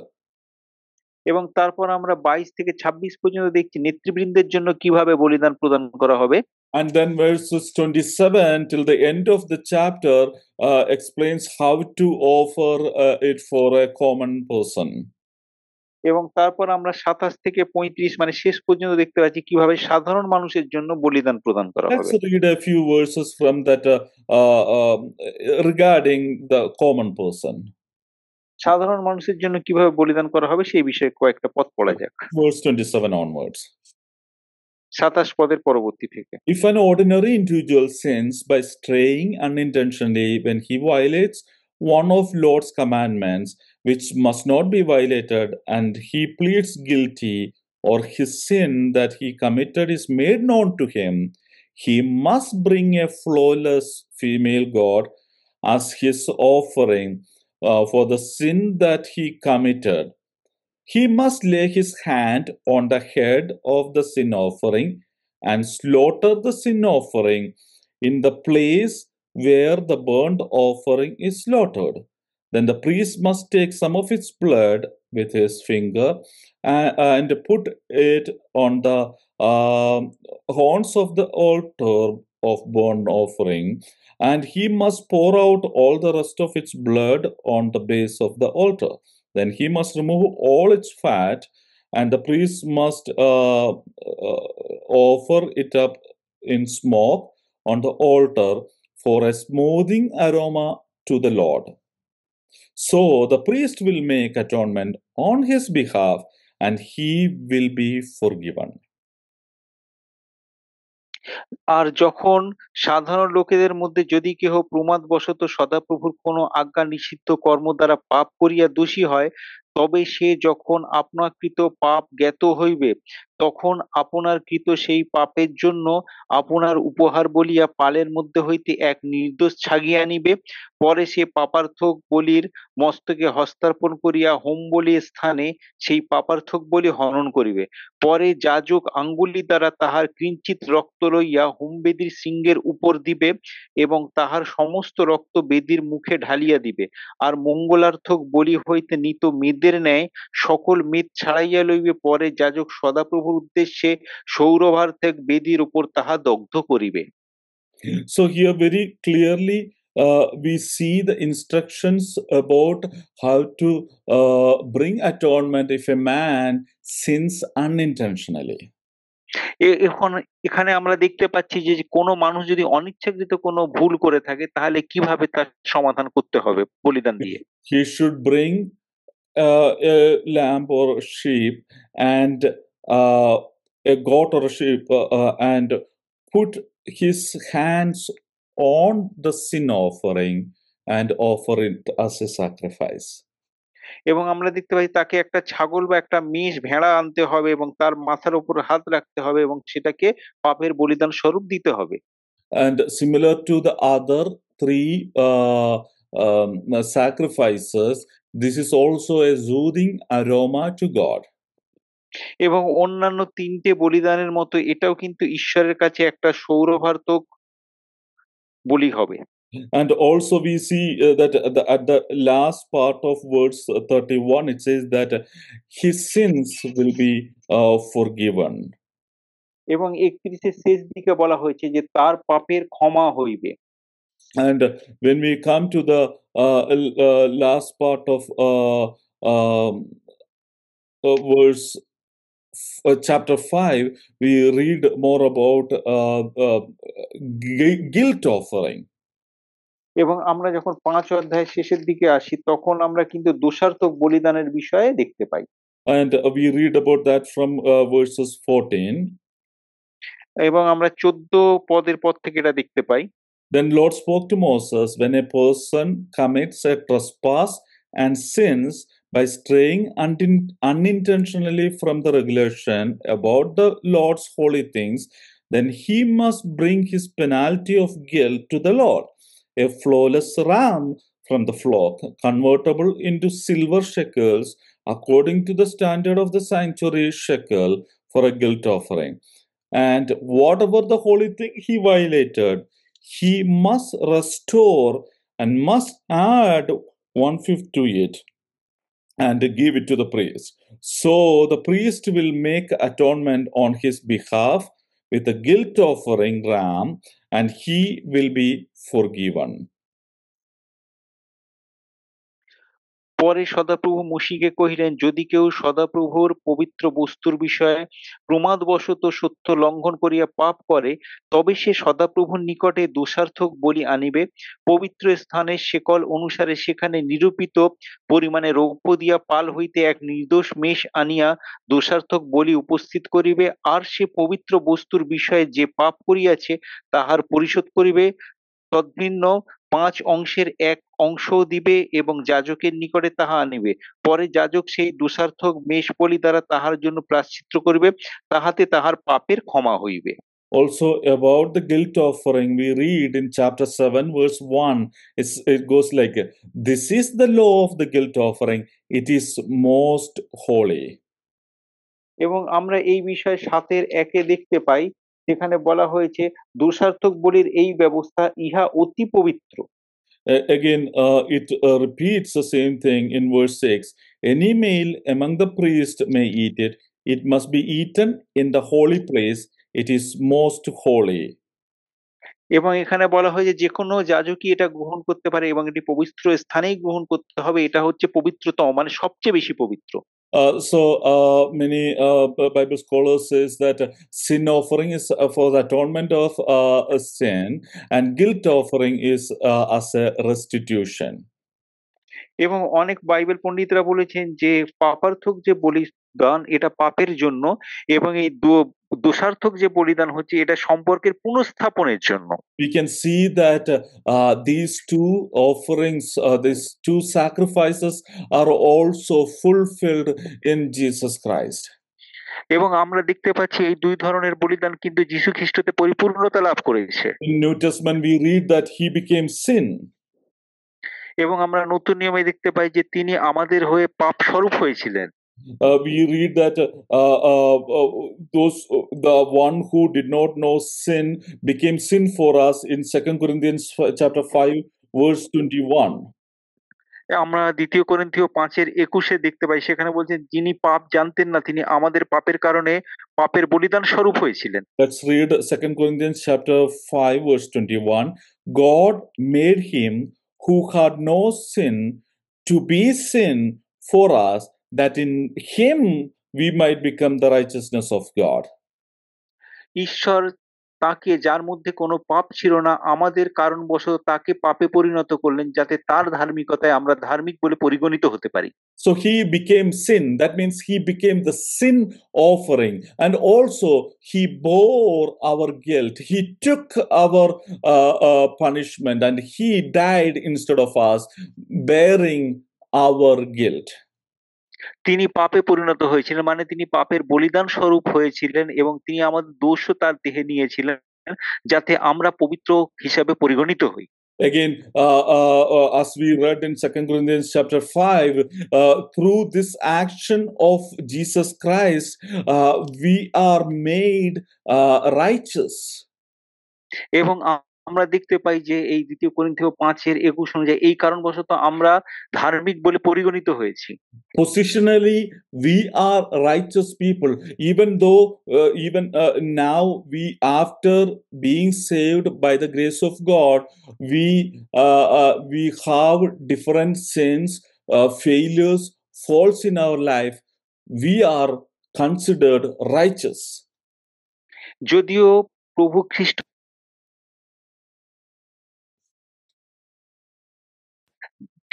এবং তারপর আমরা 22 থেকে 26 পর্যন্ত দেখছি নেতৃবৃন্দের জন্য কিভাবে বলিদান প্রদান করা হবে। And then verses 27 till the end of the chapter explains how to offer it for a common person. এবং তারপর আমরা 27 থেকে 35 মানে শেষ পর্যন্ত দেখতে পাচ্ছি কিভাবে সাধারণ মানুষের জন্য বলিদান প্রদান করা Let's হবে। read a few verses from that regarding the common person. সাধারণ মানুষের জন্য কিভাবে বলিদান করা হবে সেই বিষয়ে কয়েকটা পদ পড়া যাক। Verse 27 onwards. 27 পদের পরবর্তী থেকে। If an ordinary individual sins by straying unintentionally when he violates one of Lord's commandments, which must not be violated, and he pleads guilty, or his sin that he committed is made known to him, he must bring a flawless female goat as his offering for the sin that he committed. He must lay his hand on the head of the sin offering and slaughter the sin offering in the place where the burnt offering is slaughtered. Then the priest must take some of its blood with his finger and put it on the horns of the altar of burnt offering, and he must pour out all the rest of its blood on the base of the altar. Then he must remove all its fat, and the priest must offer it up in smoke on the altar for a smoothing aroma to the Lord. So the priest will make atonement on his behalf, and he will be forgiven. আর যখন সাধারণ লোকেদের মধ্যে যদি কেহ প্রমাদবশত সদাপ্রভুর কোনো আজ্ঞা নিষিদ্ধ কর্ম দ্বারা পাপ করিয়া দোষী হয়, তবে সে যখন আপনাকৃত পাপ জ্ঞাত হইবে, তখন আপনার কৃত সেই পাপের জন্য আপনার উপহার বলিয়া পালের মধ্যে হইতে এক নির্দোষ ছাগিয়া আনিবে। পরে সে পাপার্থক বলির মস্তকে হস্তার্পণ করিয়া হোম বলির স্থানে সেই পাপার্থক বলি হনন করিবে। পরে যাজক আঙ্গুলি দ্বারা তাহার কিঞ্চিৎ রক্ত লইয়া হোমবেদীর সিংহের উপর দিবে এবং তাহার সমস্ত রক্ত বেদীর মুখে ঢালিয়া দিবে। আর মঙ্গলার্থক বলি হইতে নিত মেদের ন্যায় সকল মেদ ছাড়াইয়া লইবে। পরে যাজক সদাপ্রভুর উদ্দেশ্যে সৌরভার্থক বেদীর উপর তাহা দগ্ধ করিবে। So here very clearly we see the instructions about how to bring atonement if a man sins unintentionally. এখন এখানে আমরা দেখতে পাচ্ছি যে কোনো মানুষ যদি অনিচ্ছাকৃত কোনো ভুল করে থাকে তাহলে কিভাবে তার সমাধান করতে হবে বলিদান দিয়ে। He should bring a lamb or a sheep and a goat or a sheep and put his hands on the sin offering and offer it as a sacrifice. এবং আমরা দেখতে পাই তাকে একটা ছাগল বা একটা মেষ ভেড়া আনতে হবে এবং তার মাথার উপর হাত রাখতে হবে এবং সেটাকে পাপের বলিদান স্বরূপ দিতে হবে। And similar to the other three sacrifices, this is also a soothing aroma to God. এবং অন্যান্য তিনটে বলিদানের মতো এটাও কিন্তু ঈশ্বরের কাছে একটা সৌরভার্তক বলি হবে। And also we see that at the last part of verse 31, it says that his sins will be forgiven. এবং ৩১-এর শেষ দিকে বলা হয়েছে যে তার পাপের ক্ষমা হইবে। And when we come to the last part of verse chapter 5, we read more about guilt offering. এবং আমরা যখন ৫ অধ্যায়ের শেষের দিকে আসি তখন আমরা কিন্তু দোষার্থক বলিদানের বিষয়ে দেখতে পাই। And we read about that from verses 14. এবং আমরা ১৪ পদের পর থেকে এটা দেখতে পাই। Then Lord spoke to Moses, when a person commits a trespass and sins by straying unintentionally from the regulation about the Lord's holy things, then he must bring his penalty of guilt to the Lord, a flawless ram from the flock, convertible into silver shekels, according to the standard of the sanctuary shekel, for a guilt offering. And whatever the holy thing he violated, he must restore and must add 1/5 to it and give it to the priest. So the priest will make atonement on his behalf with a guilt offering ram, and he will be forgiven. পরে সদাপ্রভু মসীকে কহিলেন, যদি কেউ সদাপ্রভুর পবিত্র বস্তুর বিষয়ে প্রমাদবশত সত্য লঙ্ঘন করিয়া পাপ করে, তবে সে সদাপ্রভুর নিকটে দোষার্থক বলি আনিবে। পবিত্র স্থানের শেকল অনুসারে সেখানে নিরূপিত পরিমাণে রৌপ্য দিয়া পাল হইতে এক নির্দোষ মেষ আনিয়া দোষার্থক বলি উপস্থিত করিবে। আর সে পবিত্র বস্তুর বিষয়ে যে পাপ করিয়াছে তাহার পরিশোধ করিবে। তদ্ভিন্ন ৫ অংশের ১ অংশও দিবে এবং যাজকের নিকটে তাহা আনিবে। পরে যাজক সেই দোষার্থক মেষ বলি দ্বারা তাহার জন্য প্রায়শ্চিত্ত করিবে, তাহাতে তাহার পাপের ক্ষমা হইবে। Also, about the guilt offering, we read in chapter 7, verse 1, it goes like, this is the law of the guilt offering, it is most holy. এবং আমরা এই বিষয়ে ৭-এর ১-এ দেখতে পাই, সেখানে বলা হয়েছে দোষার্থক বলির এই ব্যবস্থা ইহা অতি পবিত্র। Again, it repeats the same thing in verse 6. Any male among the priests may eat it. It must be eaten in the holy place. It is most holy. এবং এখানে বলা হয় যে কোনো যাজকই এটা গ্রহণ করতে পারে এবং এটি পবিত্র স্থানেই গ্রহণ করতে হবে। এটা হচ্ছে পবিত্রতম, মানে সবচেয়ে বেশি পবিত্র। So many Bible scholars says that sin offering is for the atonement of a sin, and guilt offering is as a restitution. এবং অনেক বাইবেল পণ্ডিতরা বলেছেন যে পাপার্থক যে বলিদান এটা পাপের জন্য এবং এই দোষার্থক যে বলিদান হচ্ছে এটা সম্পর্কের পুনঃস্থাপনের জন্য। We can see that these two offerings, these two sacrifices are also fulfilled in Jesus Christ. এবং আমরা দেখতে পাচ্ছি এই দুই ধরনের বলিদান কিন্তু যীশু খ্রিস্টতে পরিপূর্ণতা লাভ করেছে। In New Testament, we read that he became sin. এবং আমরা নতুন নিয়মে দেখতে পাই যে তিনি আমাদের হয়ে পাপ স্বরূপ হয়েছিলেন। We read that the one who did not know sin became sin for us in 2 Corinthians chapter 5, verse 21. আমরা 2 করিন্থীয় 5:21 দেখতে পাই, সেখানে বলছেন যিনি পাপ জানতেন না তিনি আমাদের পাপের কারণে পাপের বলিদান স্বরূপ হয়েছিলেন। Let's read 2 Corinthians chapter 5, verse 21. God made him who had no sin to be sin for us, that in him we might become the righteousness of God. ঈশ্বর তাকে, যার মধ্যে কোনো পাপ ছিল না, আমাদের কারণবশত তাকে পাপে পরিণত করলেন, যাতে তার ধার্মিকতায় আমরা ধার্মিক বলে পরিগণিত হতে পারি। So he became sin. That means he became the sin offering. And also he bore our guilt. He took our punishment and he died instead of us, bearing our guilt. তিনি পাপে পরিণত হয়েছিলেন, মানে তিনি পাপের বলিদান স্বরূপ হয়েছিলেন এবং তিনি আমাদের দোষও তার দেহে নিয়েছিলেন, যাতে আমরা পবিত্র হিসাবে পরিগণিত হই। Again, as we read in 2 Corinthians chapter 5, through this action of Jesus Christ, we are made righteous. এবং আমরা দেখতে পাই যে এই 2 করিন্থীয় 5:21 অনুযায়ী এই কারণবশত আমরা ধার্মিক বলে পরিগণিত হয়েছি। Positionally, we are righteous people, even though even now we, after being saved by the grace of God, we have different sins, failures, faults in our life. We are considered righteous. যদিও প্রভু খ্রিস্ট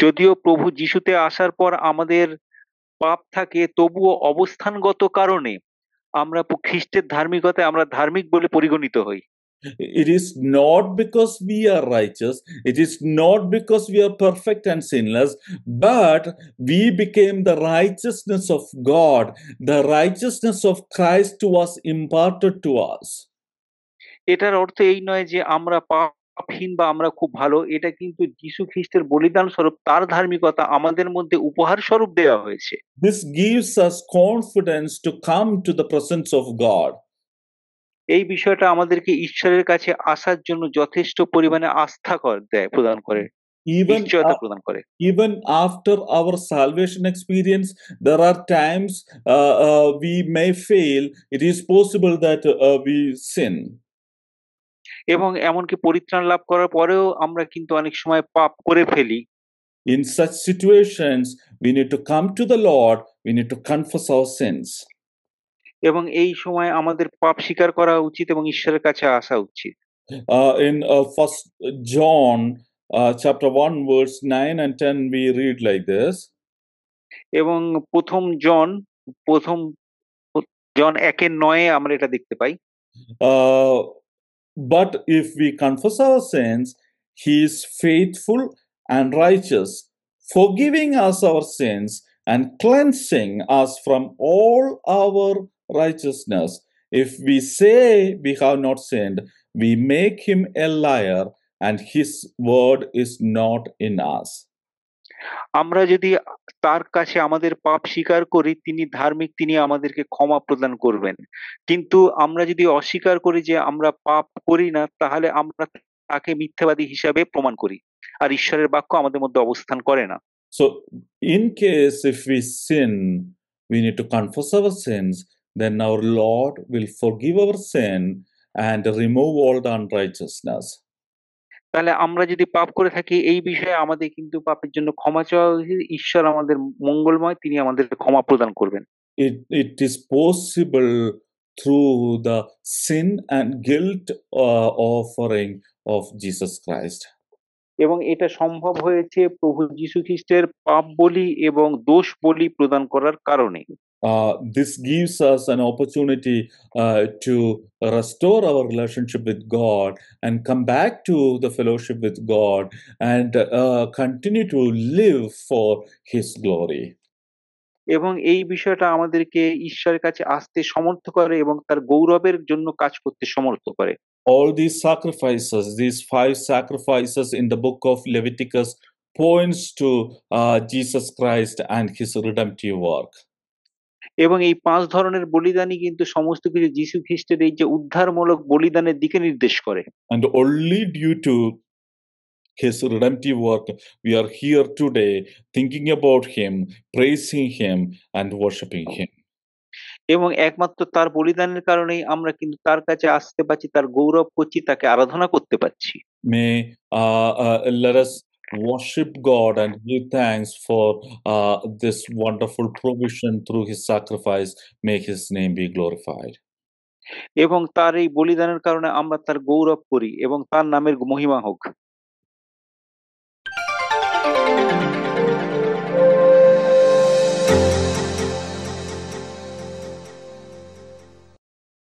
যদিও প্রভু যিশুতে আসার পর আমাদের পাপ থাকে, তবুও অবস্থানগত কারণে আমরা খ্রিস্টের ধার্মিকতায় আমরা ধার্মিক বলে পরিগণিত হই। It is not because we are righteous, it is not because we are perfect and sinless, but we became the righteousness of God. The righteousness of Christ was imparted to us. এটার অর্থ এই নয় যে আমরা পাপহীন বা আমরা খুব ভালো, এটা কিন্তু যীশু খ্রিস্টের বলিদান স্বরূপ তার ধার্মিকতা আমাদের মধ্যে উপহার স্বরূপ দেওয়া হয়েছে। This gives us confidence to come to the presence of God. এই বিষয়টা আমাদেরকে ঈশ্বরের কাছে আসার জন্য যথেষ্ট পরিমাণে আস্থা প্রদান করে, Even, নিশ্চয়তা প্রদান করে। even after our salvation experience, there are times we may fail. It is possible that we sin. এবং এমনকি পরিত্রাণ লাভ করার পরেও আমরা কিন্তু অনেক সময় পাপ করে ফেলি। In such situations, we need to come to the Lord, we need to confess our sins. এবং এই সময় আমাদের পাপ স্বীকার করা উচিত এবং ঈশ্বরের কাছে আসা উচিত। In 1 John chapter 1, verse 9 and 10, we read like this. এবং প্রথম জন 1:9 আমরা এটা দেখতে পাই। But if we confess our sins, he is faithful and righteous, forgiving us our sins and cleansing us from all our righteousness. If we say we have not sinned, we make him a liar, and his word is not in us. আমরা যদি তার কাছে আমাদের পাপ স্বীকার করি, তিনি ধার্মিক, তিনি আমাদেরকে ক্ষমা প্রদান করবেন। কিন্তু আমরা যদি অস্বীকার করি যে আমরা পাপ করি না, তাহলে আমরা তাকে মিথ্যাবাদী হিসাবে প্রমাণ করি। আর ঈশ্বরের বাক্য আমাদের মধ্যে অবস্থান করে না। So, in case if we sin, we need to confess our sins, then our Lord will forgive our sin and remove all the unrighteousness. তাহলে আমরা যদি পাপ করে থাকি, এই বিষয়ে আমাদের কিন্তু পাপের জন্য ক্ষমা চাওয়া উচিত। ঈশ্বর আমাদের মঙ্গলময়, তিনি আমাদের ক্ষমা প্রদান করবেন। It is possible through the sin and guilt offering of Jesus Christ. এবং এটা সম্ভব হয়েছে প্রভু যীশু খ্রিস্টের পাপ বলি এবং দোষ বলি প্রদান করার কারণে। This gives us an opportunity to restore our relationship with God and come back to the fellowship with God and continue to live for His glory. এবং এই বিষয়টা আমাদেরকে ঈশ্বরের কাছে আসতে সমর্থ করে এবং তার গৌরবের জন্য কাজ করতে সমর্থ করে। All these sacrifices, these 5 sacrifices in the book of Leviticus, points to Jesus Christ and His redemptive work. এবং এই ৫ ধরনের বলিদানই কিন্তু সমস্ত কিছু যীশু খ্রিস্টের এই যে উদ্ধারমূলক বলিদানের দিকে নির্দেশ করে। And only due to His redemptive work, we are here today thinking about Him, praising Him, and worshiping Him. এবং একমাত্র তার বলিদানের কারণেই আমরা কিন্তু তার কাছে আসতে পারছি, তার গৌরব করছি, তাকে আরাধনা করতে পারছি। May let us worship God and give thanks for this wonderful provision through His sacrifice. May His name be glorified. এবং তার এই বলিদানের কারণে আমরা তার গৌরব করি এবং তার নামের মহিমা হোক।